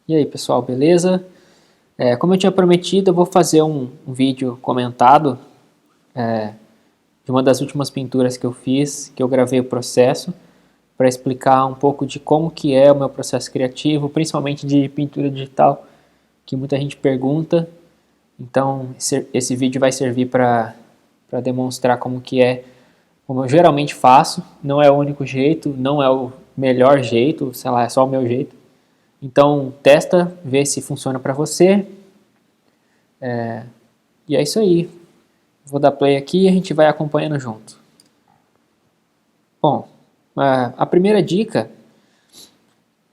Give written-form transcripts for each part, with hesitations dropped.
E aí pessoal, beleza? Como eu tinha prometido, eu vou fazer um vídeo comentado de uma das últimas pinturas que eu fiz, que eu gravei o processo, para explicar um pouco de como que é o meu processo criativo, principalmente de pintura digital, que muita gente pergunta. Então esse vídeo vai servir para demonstrar como que é, como eu geralmente faço. Não é o único jeito, não é o melhor jeito, sei lá, é só o meu jeito. Então testa, vê se funciona para você. E é isso aí. Vou dar play aqui e a gente vai acompanhando junto. Bom, a primeira dica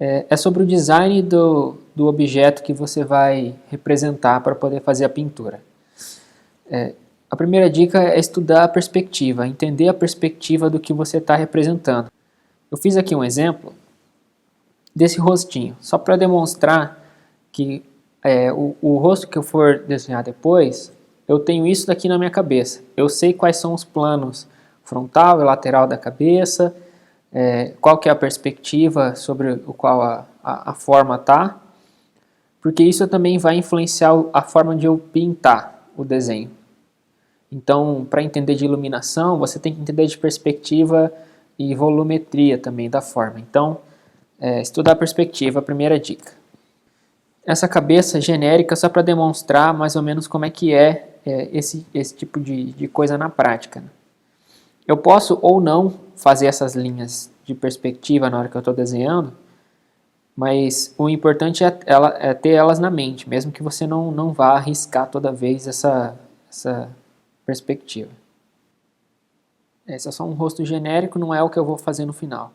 é sobre o design do objeto que você vai representar para poder fazer a pintura. A primeira dica é estudar a perspectiva, entender a perspectiva do que você está representando. Eu fiz aqui um exemplo desse rostinho, só para demonstrar que o rosto que eu for desenhar depois, eu tenho isso daqui na minha cabeça. Eu sei quais são os planos frontal e lateral da cabeça, qual que é a perspectiva sobre o qual a forma está, porque isso também vai influenciar a forma de eu pintar o desenho. Então, para entender de iluminação, você tem que entender de perspectiva e volumetria também da forma. Então, estudar a perspectiva, a primeira dica. Essa cabeça genérica só para demonstrar mais ou menos como é que esse tipo de coisa na prática. Né? Eu posso ou não fazer essas linhas de perspectiva na hora que eu estou desenhando, mas o importante é ter elas na mente, mesmo que você não vá arriscar toda vez essa perspectiva. Esse é só um rosto genérico, não é o que eu vou fazer no final.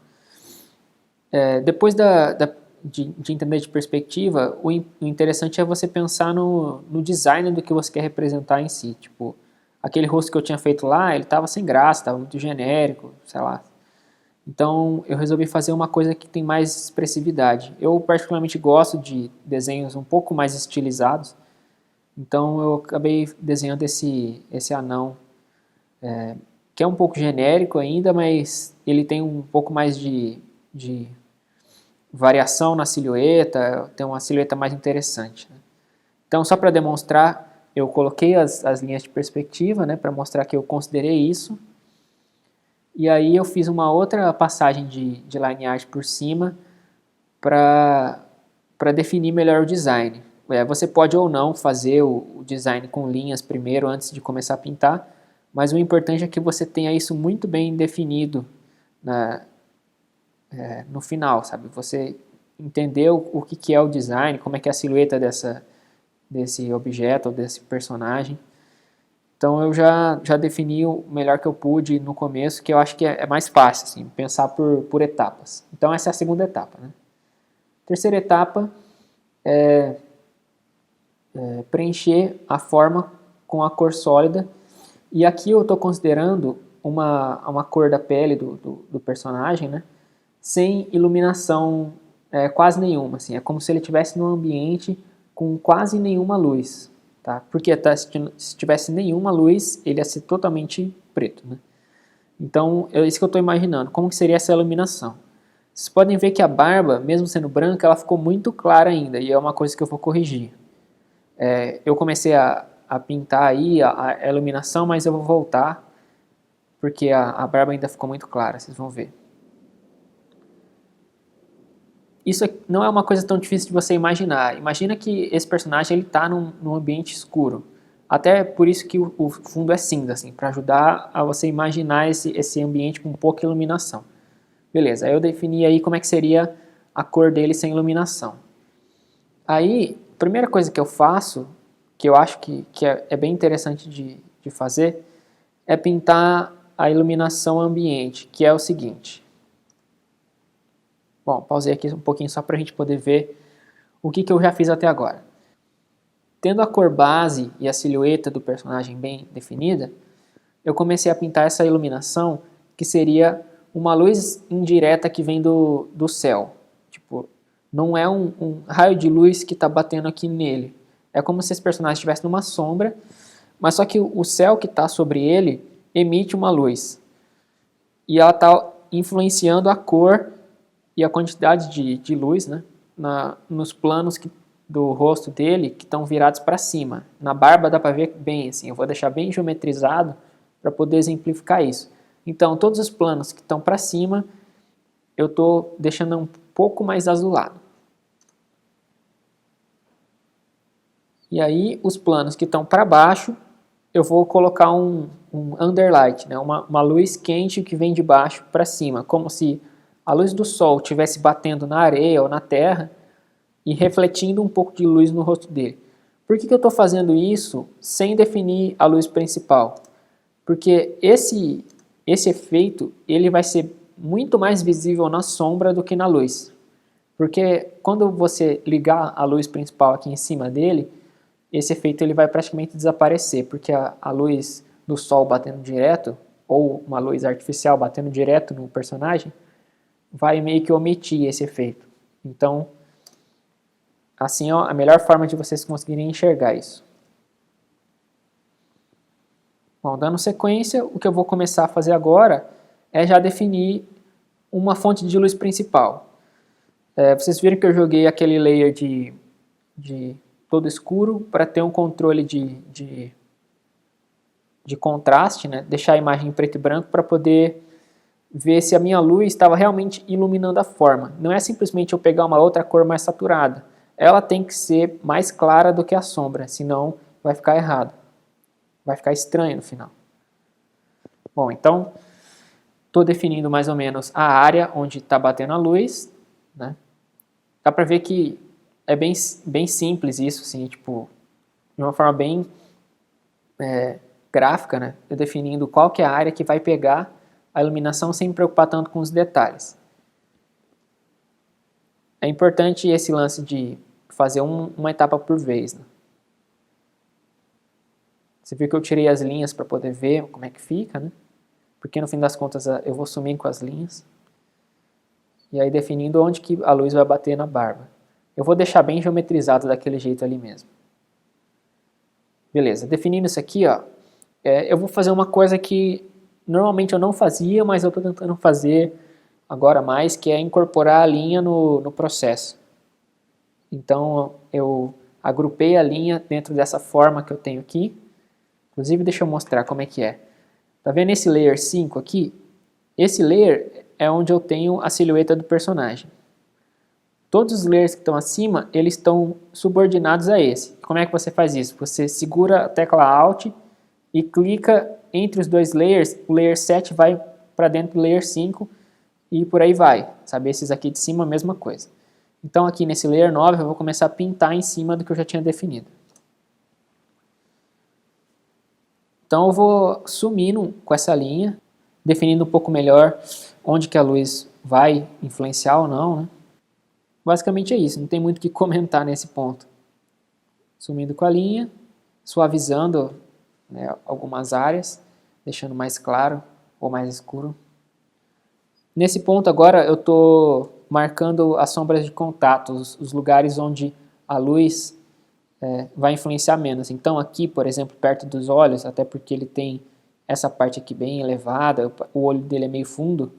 Depois de entender de perspectiva, o interessante é você pensar no design do que você quer representar em si. Tipo, aquele rosto que eu tinha feito lá, ele estava sem graça, estava muito genérico, sei lá. Então eu resolvi fazer uma coisa que tem mais expressividade. Eu particularmente gosto de desenhos um pouco mais estilizados, então eu acabei desenhando esse anão, que é um pouco genérico ainda, mas ele tem um pouco mais de variação na silhueta, tem uma silhueta mais interessante. Né? Então, só para demonstrar, eu coloquei as linhas de perspectiva, né, para mostrar que eu considerei isso. E aí eu fiz uma outra passagem de line art por cima para definir melhor o design. Você pode ou não fazer o design com linhas primeiro antes de começar a pintar, mas o importante é que você tenha isso muito bem definido no final, sabe? Você entendeu o que é o design, como é que é a silhueta desse objeto ou desse personagem. Então eu já defini o melhor que eu pude no começo, que eu acho que é mais fácil, assim, pensar por etapas. Então essa é a segunda etapa. Né? Terceira etapa é preencher a forma com a cor sólida. E aqui eu estou considerando uma cor da pele do personagem, né? Sem iluminação quase nenhuma. Assim, é como se ele estivesse num ambiente com quase nenhuma luz. Tá? Porque se tivesse nenhuma luz, ele ia ser totalmente preto. Né? Então, é isso que eu estou imaginando. Como que seria essa iluminação? Vocês podem ver que a barba, mesmo sendo branca, ela ficou muito clara ainda. E é uma coisa que eu vou corrigir. Eu comecei a pintar aí a iluminação, mas eu vou voltar. Porque a barba ainda ficou muito clara, vocês vão ver. Isso não é uma coisa tão difícil de você imaginar. Imagina que esse personagem está num ambiente escuro. Até por isso que o fundo é cinza, assim, para ajudar a você imaginar esse ambiente com pouca iluminação. Beleza, aí eu defini aí como é que seria a cor dele sem iluminação. Aí, a primeira coisa que eu faço, que eu acho que é bem interessante de fazer, é pintar a iluminação ambiente, que é o seguinte. Bom, pausei aqui um pouquinho só para a gente poder ver o que eu já fiz até agora. Tendo a cor base e a silhueta do personagem bem definida, eu comecei a pintar essa iluminação que seria uma luz indireta que vem do céu. Tipo, não é um raio de luz que está batendo aqui nele. É como se esse personagem estivesse numa sombra, mas só que o céu que está sobre ele emite uma luz. E ela está influenciando a cor e a quantidade de luz, né, nos planos do rosto dele que estão virados para cima. Na barba dá para ver bem, assim, eu vou deixar bem geometrizado para poder exemplificar isso. Então, todos os planos que estão para cima, eu estou deixando um pouco mais azulado. E aí, os planos que estão para baixo, eu vou colocar um underlight, né? uma luz quente que vem de baixo para cima, como se a luz do sol estivesse batendo na areia ou na terra e refletindo um pouco de luz no rosto dele. Por que eu estou fazendo isso sem definir a luz principal? Porque esse efeito ele vai ser muito mais visível na sombra do que na luz. Porque quando você ligar a luz principal aqui em cima dele, esse efeito ele vai praticamente desaparecer, porque a luz do sol batendo direto, ou uma luz artificial batendo direto no personagem, vai meio que omitir esse efeito. Então, assim é a melhor forma de vocês conseguirem enxergar isso. Bom, dando sequência, o que eu vou começar a fazer agora é já definir uma fonte de luz principal. Vocês viram que eu joguei aquele layer de todo escuro para ter um controle de contraste, né? Deixar a imagem em preto e branco para poder ver se a minha luz estava realmente iluminando a forma. Não é simplesmente eu pegar uma outra cor mais saturada. Ela tem que ser mais clara do que a sombra, senão vai ficar errado. Vai ficar estranho no final. Bom, então, estou definindo mais ou menos a área onde está batendo a luz, né? Dá para ver que é bem simples isso, assim, tipo, de uma forma bem gráfica, né? Eu definindo qual que é a área que vai pegar a iluminação sem me preocupar tanto com os detalhes. É importante esse lance de fazer uma etapa por vez, né? Você viu que eu tirei as linhas para poder ver como é que fica, né? Porque no fim das contas eu vou sumir com as linhas. E aí definindo onde que a luz vai bater na barba. Eu vou deixar bem geometrizado daquele jeito ali mesmo. Beleza, definindo isso aqui, ó, eu vou fazer uma coisa que normalmente eu não fazia, mas eu estou tentando fazer agora mais, que é incorporar a linha no processo. Então eu agrupei a linha dentro dessa forma que eu tenho aqui. Inclusive, deixa eu mostrar como é que é. Tá vendo esse layer 5 aqui? Esse layer é onde eu tenho a silhueta do personagem. Todos os layers que estão acima, eles estão subordinados a esse. Como é que você faz isso? Você segura a tecla Alt e clica entre os dois layers, o layer 7 vai para dentro do layer 5 e por aí vai. Sabe, esses aqui de cima, a mesma coisa. Então aqui nesse layer 9 eu vou começar a pintar em cima do que eu já tinha definido. Então eu vou sumindo com essa linha, definindo um pouco melhor onde que a luz vai influenciar ou não, né? Basicamente é isso, não tem muito o que comentar nesse ponto. Sumindo com a linha, suavizando, né, algumas áreas, deixando mais claro ou mais escuro. Nesse ponto agora eu estou marcando as sombras de contato, os lugares onde a luz vai influenciar menos. Então aqui, por exemplo, perto dos olhos, até porque ele tem essa parte aqui bem elevada, o olho dele é meio fundo,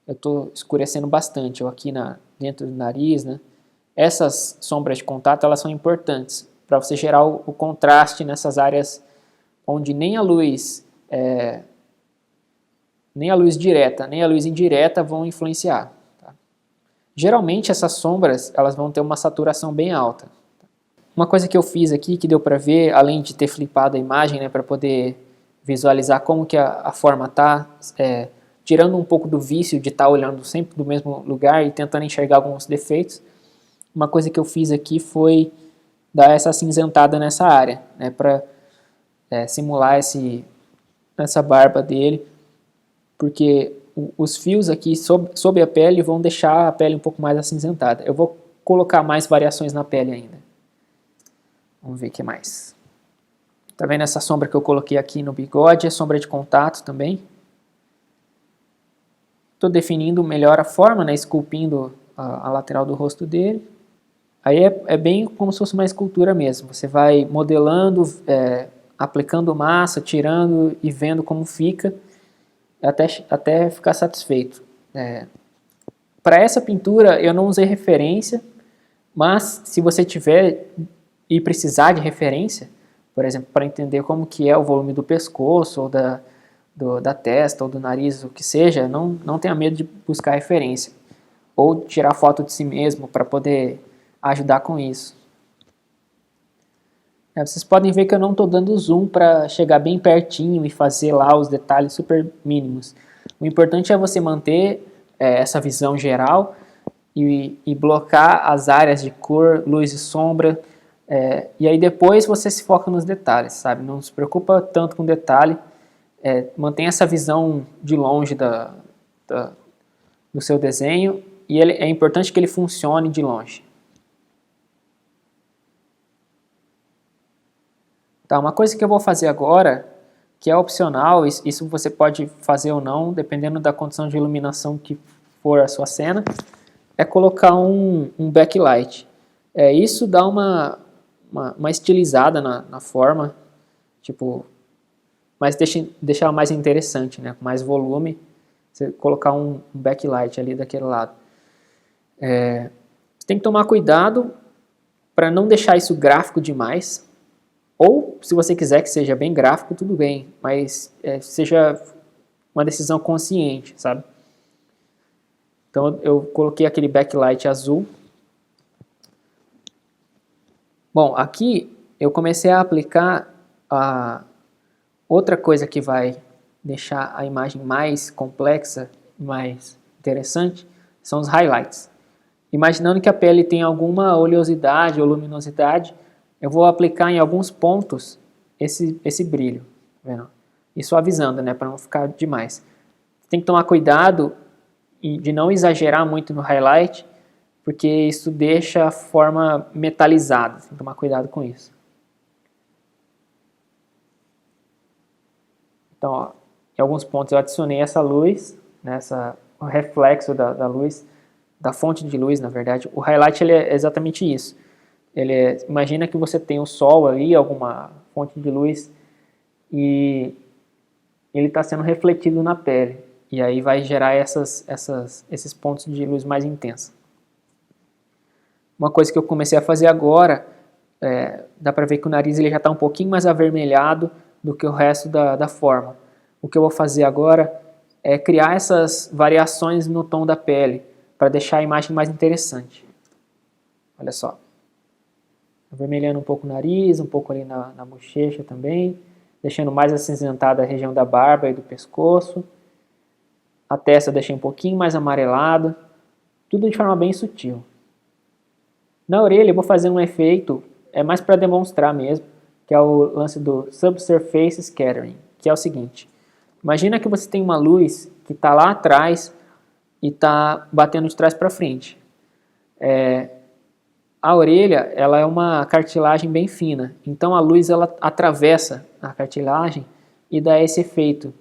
eu estou escurecendo bastante, ou aqui dentro do nariz, né? Essas sombras de contato, elas são importantes para você gerar o contraste nessas áreas onde nem a luz direta, nem a luz indireta vão influenciar. Tá? Geralmente essas sombras, elas vão ter uma saturação bem alta. Uma coisa que eu fiz aqui, que deu para ver, além de ter flipado a imagem, né, para poder visualizar como que a forma está, tirando um pouco do vício de estar olhando sempre do mesmo lugar e tentando enxergar alguns defeitos, uma coisa que eu fiz aqui foi dar essa acinzentada nessa área, né, para simular essa barba dele, porque os fios aqui sob a pele vão deixar a pele um pouco mais acinzentada. Eu vou colocar mais variações na pele ainda. Vamos ver o que mais. Tá vendo essa sombra que eu coloquei aqui no bigode? É sombra de contato também. Estou definindo melhor a forma, né? Esculpindo a lateral do rosto dele. Aí é bem como se fosse uma escultura mesmo. Você vai modelando, aplicando massa, tirando e vendo como fica, até ficar satisfeito. Para essa pintura eu não usei referência, Mas se você tiver e precisar de referência, por exemplo, para entender como que é o volume do pescoço, ou da testa, ou do nariz, o que seja, não tenha medo de buscar referência. Ou tirar foto de si mesmo para poder ajudar com isso. Vocês podem ver que eu não estou dando zoom para chegar bem pertinho e fazer lá os detalhes super mínimos. O importante é você manter essa visão geral e blocar as áreas de cor, luz e sombra. E aí depois você se foca nos detalhes, sabe? Não se preocupa tanto com detalhe. Mantenha essa visão de longe do seu desenho e é importante que ele funcione de longe. Tá, uma coisa que eu vou fazer agora, que é opcional, isso você pode fazer ou não, dependendo da condição de iluminação que for a sua cena, é colocar um backlight. Isso dá uma estilizada na forma, tipo, mas deixa ela mais interessante, né? Com mais volume, você colocar um backlight ali daquele lado. Você tem que tomar cuidado para não deixar isso gráfico demais. Ou, se você quiser que seja bem gráfico, tudo bem, mas seja uma decisão consciente, sabe? Então eu coloquei aquele backlight azul. Bom, aqui eu comecei a aplicar outra coisa que vai deixar a imagem mais complexa, mais interessante, são os highlights. Imaginando que a pele tem alguma oleosidade ou luminosidade, eu vou aplicar em alguns pontos esse brilho, vendo? E suavizando, né, para não ficar demais. Tem que tomar cuidado de não exagerar muito no highlight, porque isso deixa a forma metalizada, tem que tomar cuidado com isso. Então, ó, em alguns pontos eu adicionei essa luz, né, o reflexo da luz, da fonte de luz, na verdade. O highlight ele é exatamente isso. Imagina que você tem o sol ali, alguma fonte de luz, e ele está sendo refletido na pele. E aí vai gerar esses pontos de luz mais intensa. Uma coisa que eu comecei a fazer agora, dá para ver que o nariz ele já está um pouquinho mais avermelhado do que o resto da forma. O que eu vou fazer agora é criar essas variações no tom da pele, para deixar a imagem mais interessante. Olha só. Avermelhando um pouco o nariz, um pouco ali na bochecha também, deixando mais acinzentada a região da barba e do pescoço. A testa eu deixei um pouquinho mais amarelada, tudo de forma bem sutil. Na orelha eu vou fazer um efeito, mais para demonstrar mesmo, que é o lance do Subsurface Scattering, que é o seguinte. Imagina que você tem uma luz que está lá atrás e está batendo de trás para frente. A orelha ela é uma cartilagem bem fina, então a luz ela atravessa a cartilagem e dá esse efeito,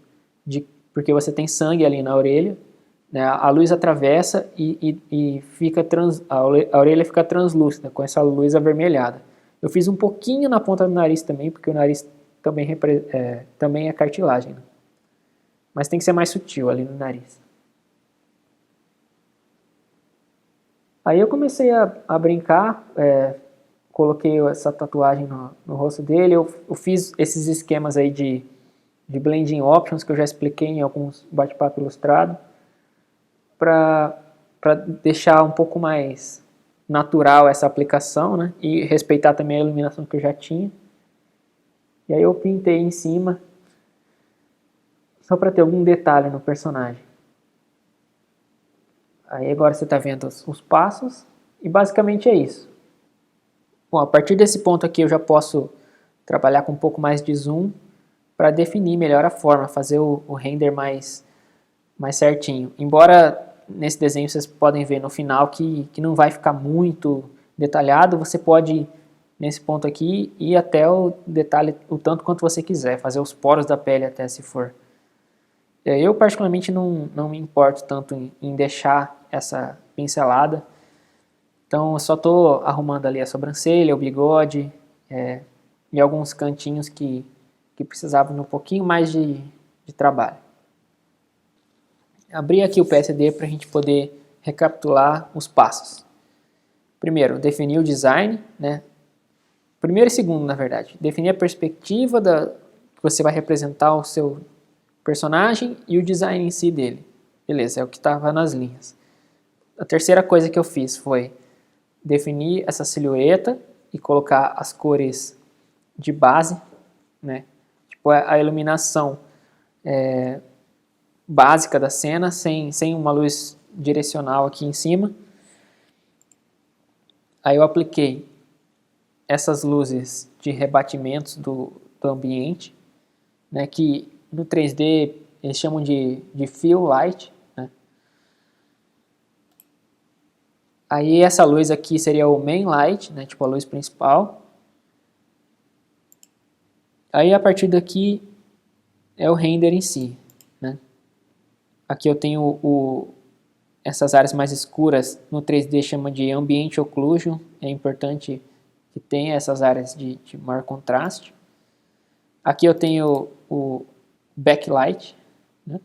porque você tem sangue ali na orelha, né, a luz atravessa e fica a orelha fica translúcida, com essa luz avermelhada. Eu fiz um pouquinho na ponta do nariz também, porque o nariz também é cartilagem, né? Mas tem que ser mais sutil ali no nariz. Aí eu comecei a brincar, coloquei essa tatuagem no rosto dele, eu fiz esses esquemas aí de blending options que eu já expliquei em alguns bate-papo ilustrado, para deixar um pouco mais natural essa aplicação, né, e respeitar também a iluminação que eu já tinha. E aí eu pintei em cima, só para ter algum detalhe no personagem. Aí agora você está vendo os passos e basicamente é isso. Bom, a partir desse ponto aqui eu já posso trabalhar com um pouco mais de zoom para definir melhor a forma, fazer o render mais certinho. Embora nesse desenho vocês podem ver no final que não vai ficar muito detalhado, você pode, nesse ponto aqui, ir até o detalhe o tanto quanto você quiser, fazer os poros da pele até se for. Eu particularmente não me importo tanto em deixar essa pincelada, então eu só estou arrumando ali a sobrancelha, o bigode e alguns cantinhos que precisavam de um pouquinho mais de trabalho. Abri aqui o PSD para a gente poder recapitular os passos. primeiro, definir o design, né? Primeiro e segundo, na verdade. Definir a perspectiva que você vai representar o seu personagem e o design em si dele. Beleza, é o que estava nas linhas. A terceira coisa que eu fiz foi definir essa silhueta e colocar as cores de base, né? Tipo a iluminação básica da cena, sem uma luz direcional aqui em cima. Aí eu apliquei essas luzes de rebatimentos do ambiente, né, que no 3D eles chamam de fill light, né? Aí essa luz aqui seria o main light, né, tipo a luz principal. Aí a partir daqui é o render em si, né? Aqui eu tenho essas áreas mais escuras, no 3D chama de Ambient Occlusion, é importante que tenha essas áreas de maior contraste. Aqui eu tenho o backlight, né?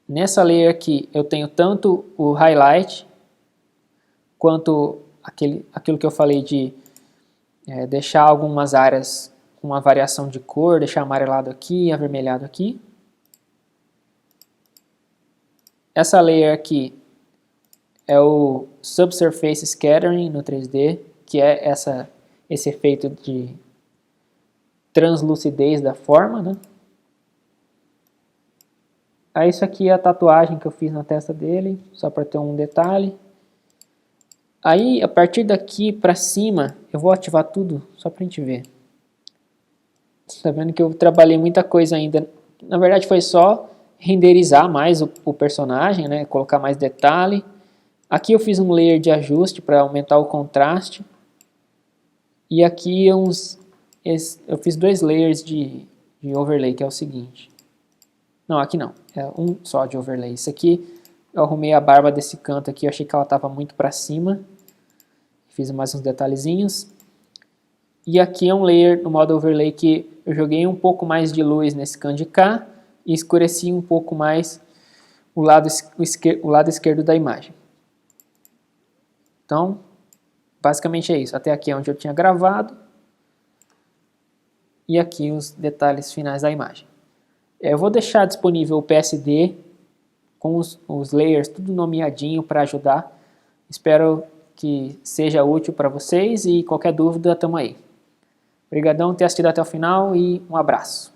Nessa layer aqui eu tenho tanto o highlight quanto aquilo que eu falei de deixar algumas áreas com uma variação de cor, deixar amarelado aqui, avermelhado aqui. Essa layer aqui é o Subsurface Scattering no 3D, que é esse efeito de translucidez da forma, né? Aí isso aqui é a tatuagem que eu fiz na testa dele, só para ter um detalhe. Aí a partir daqui para cima, eu vou ativar tudo só para a gente ver. Tá vendo que eu trabalhei muita coisa ainda. Na verdade foi só renderizar mais o personagem, né? Colocar mais detalhe. Aqui eu fiz um layer de ajuste para aumentar o contraste. E aqui eu fiz 2 layers de overlay, que é o seguinte. Não, aqui não. É um só de overlay. Isso aqui, eu arrumei a barba desse canto aqui. Eu achei que ela estava muito para cima. Fiz mais uns detalhezinhos. E aqui é um layer no modo overlay que eu joguei um pouco mais de luz nesse canto de cá. E escureci um pouco mais o lado esquerdo da imagem. Então, basicamente é isso. Até aqui é onde eu tinha gravado. E aqui os detalhes finais da imagem. Eu vou deixar disponível o PSD com os layers tudo nomeadinho para ajudar. Espero que seja útil para vocês e qualquer dúvida, estamos aí. Obrigadão por ter assistido até o final e um abraço.